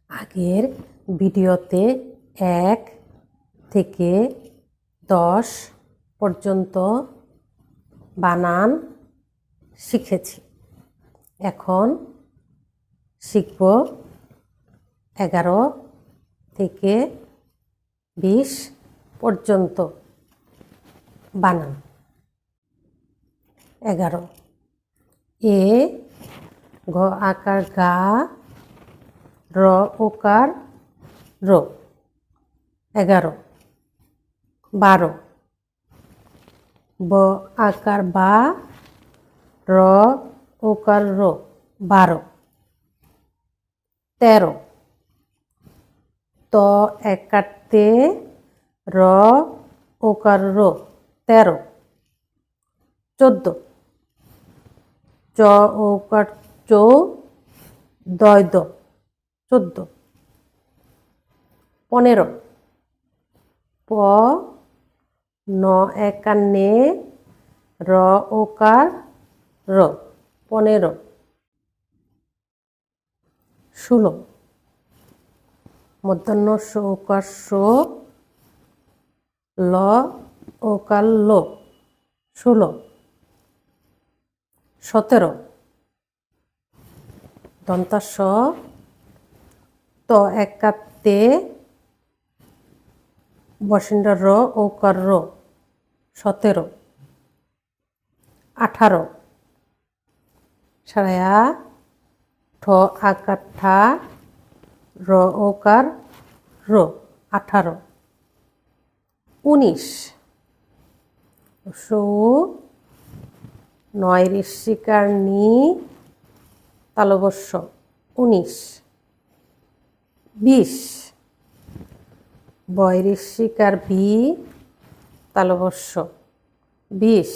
আগের ভিডিওতে 1 থেকে 10 পর্যন্ত বানান শিখেছি। এখন শিখব 11 থেকে 20 পর্যন্ত বানান। 11 এ গ আকার গা, র ওকার র। 11 12 ব আকার বা, র ওকার র 12। 13 ত একার তে, র ওকার র 13। 14 চ ওকার চৌ, দয় দ 14। 15 প ন একার নে, র ওকার র 15। 16 মূর্ধন্য স ওকার সো, ল ওকার লো 16। 17 দন্তা স, ত একার তে, বসিন্দা র ওকার র 17। 18 সারায়া ঠ আকার ঠা, র ওকার র 18। 19 সৌ নয় ঋষিকার নি, তালবস্য 19। 20 বয় ঋষিকার ভি, তালবস্য 20।